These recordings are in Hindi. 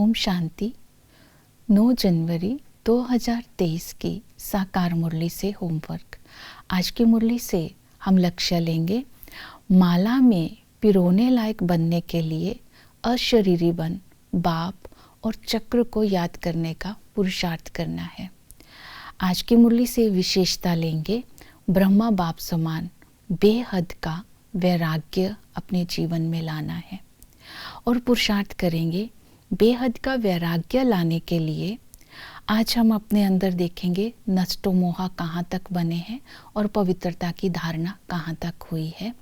ओम शांति। 9 जनवरी 2023 की साकार मुरली से होमवर्क। आज की मुरली से हम लक्ष्य लेंगे, माला में पिरोने लायक बनने के लिए अशरीरी बन बाप और चक्र को याद करने का पुरुषार्थ करना है। आज की मुरली से विशेषता लेंगे, ब्रह्मा बाप समान बेहद का वैराग्य अपने जीवन में लाना है और पुरुषार्थ करेंगे बेहद का वैराग्य लाने के लिए। आज हम अपने अंदर देखेंगे नष्टो मोहा कहाँ तक बने हैं और पवित्रता की धारणा कहाँ तक हुई है।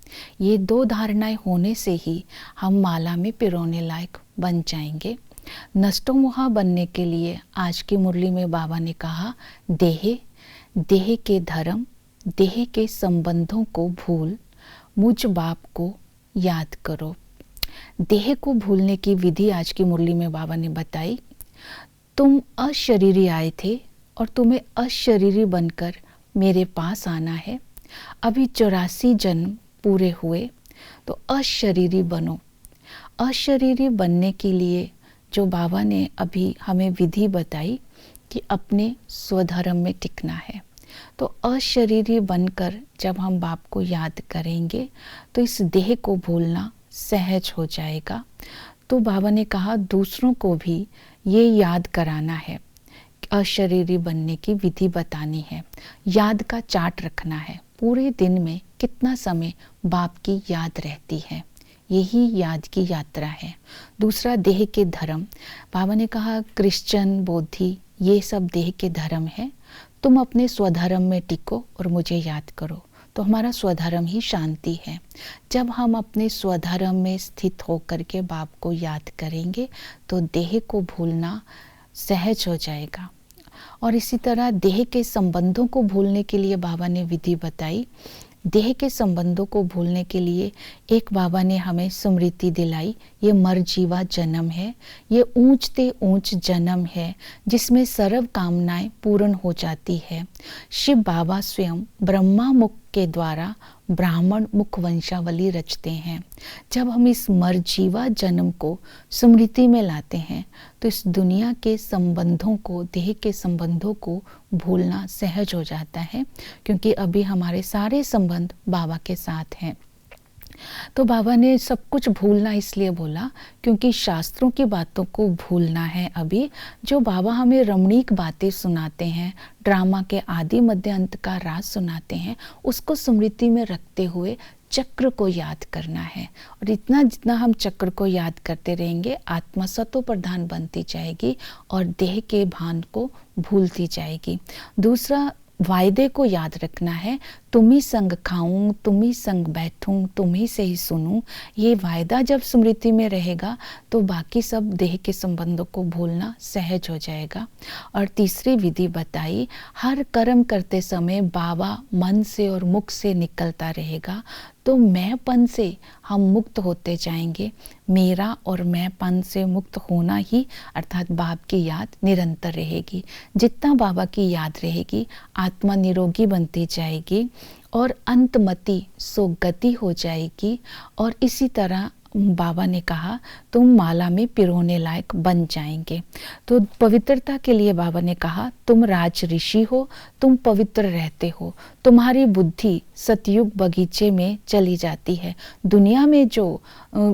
ये 2 धारणाएं होने से ही हम माला में पिरोने लायक बन जाएंगे। नष्टो मोहा बनने के लिए आज की मुरली में बाबा ने कहा, देह के धर्म, देह के संबंधों को भूल मुझ बाप को याद करो। देह को भूलने की विधि आज की मुरली में बाबा ने बताई। तुम अशरीरी आए थे और तुम्हें अशरीरी बनकर मेरे पास आना है। अभी 84 जन्म पूरे हुए तो अशरीरी बनो। अशरीरी बनने के लिए जो बाबा ने अभी हमें विधि बताई कि अपने स्वधर्म में टिकना है, तो अशरीरी बनकर जब हम बाप को याद करेंगे तो इस देह को भूलना सहज हो जाएगा। तो बाबा ने कहा दूसरों को भी ये याद कराना है, अशरीरी बनने की विधि बतानी है, याद का चार्ट रखना है, पूरे दिन में कितना समय बाप की याद रहती है, यही याद की यात्रा है। दूसरा, देह के धर्म। बाबा ने कहा क्रिश्चियन, बौद्धि, ये सब देह के धर्म है। तुम अपने स्वधर्म में टिको और मुझे याद करो, तो हमारा स्वधर्म ही शांति है। जब हम अपने स्वधर्म में स्थित होकर के बाप को याद करेंगे तो देह को भूलना सहज हो जाएगा। और इसी तरह देह के संबंधों को भूलने के लिए बाबा ने विधि बताई। देह के संबंधों को भूलने के लिए एक बाबा ने हमें स्मृति दिलाई, ये मरजीवा जन्म है, ये ऊंचते ऊंच जन्म है जिसमें सर्व कामनाएं पूर्ण हो जाती है। शिव बाबा स्वयं ब्रह्मा मुख के द्वारा ब्राह्मण मुख वंशावली रचते हैं। जब हम इस मरजीवा जन्म को स्मृति में लाते हैं तो इस दुनिया के संबंधों को, देह के संबंधों को भूलना सहज हो जाता है, क्योंकि अभी हमारे सारे संबंध बाबा के साथ हैं। तो बाबा ने सब कुछ भूलना इसलिए बोला क्योंकि शास्त्रों की बातों को भूलना है। अभी जो बाबा हमें रमणीक बातें सुनाते हैं, ड्रामा के आदि मध्य अंत का राज सुनाते हैं, उसको स्मृति में रखते हुए चक्र को याद करना है। और इतना जितना हम चक्र को याद करते रहेंगे, आत्मा सतो प्रधान बनती जाएगी और देह के भान को भूलती जाएगी। दूसरा, वायदे को याद रखना है, तुम ही संग खाऊं, तुम ही संग बैठूं, तुम ही से ही सुनूं। ये वायदा जब स्मृति में रहेगा तो बाकी सब देह के संबंधों को भूलना सहज हो जाएगा। और तीसरी विधि बताई, हर कर्म करते समय बाबा मन से और मुख से निकलता रहेगा, तो मैंपन से हम मुक्त होते जाएंगे। मेरा और मैंपन से मुक्त होना ही अर्थात बाप की याद निरंतर रहेगी। जितना बाबा की याद रहेगी, आत्मा निरोगी बनती जाएगी और अंतमति सोगति हो जाएगी। और इसी तरह बाबा ने कहा तुम माला में पिरोने लायक बन जाएंगे। तो पवित्रता के लिए बाबा ने कहा तुम राज ऋषि हो, तुम पवित्र रहते हो, तुम्हारी बुद्धि सतयुग बगीचे में चली जाती है। दुनिया में जो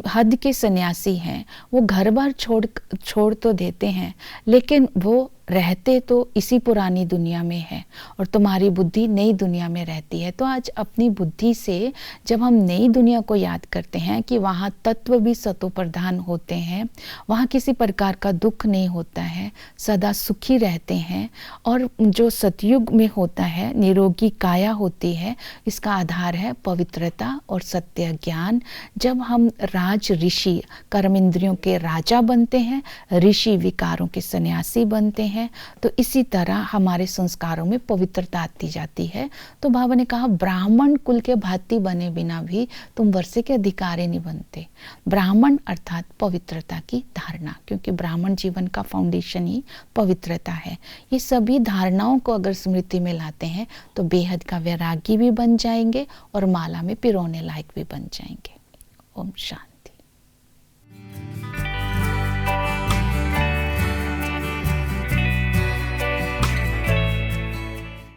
हद के सन्यासी हैं वो घर बार छोड़ तो देते हैं, लेकिन वो रहते तो इसी पुरानी दुनिया में है और तुम्हारी बुद्धि नई दुनिया में रहती है। तो आज अपनी बुद्धि से जब हम नई दुनिया को याद करते हैं कि वहाँ तत्व भी सतो प्रधान होते हैं, वहाँ किसी प्रकार का दुख नहीं होता है, सदा सुखी रहते हैं, और जो सतयुग में होता है निरोगी काया होती है, इसका आधार है पवित्रता और सत्य ज्ञान। जब हम राज ऋषि कर्म इंद्रियों के राजा बनते हैं, ऋषि विकारों के सन्यासी बनते हैं, तो इसी तरह हमारे संस्कारों में पवित्रता आती जाती है। तो बाबा ने कहा ब्राह्मण कुल के भांति बने बिना भी तुम वर्षे के अधिकारी नहीं बनते। ब्राह्मण अर्थात पवित्रता की धारणा, क्योंकि ब्राह्मण जीवन का फाउंडेशन ही पवित्रता है। ये सभी धारणाओं को अगर स्मृति में लाते हैं तो बेहद का वैरागी भी बन जाएंगे और माला में पिरोने लायक भी बन जाएंगे। ओम शांति।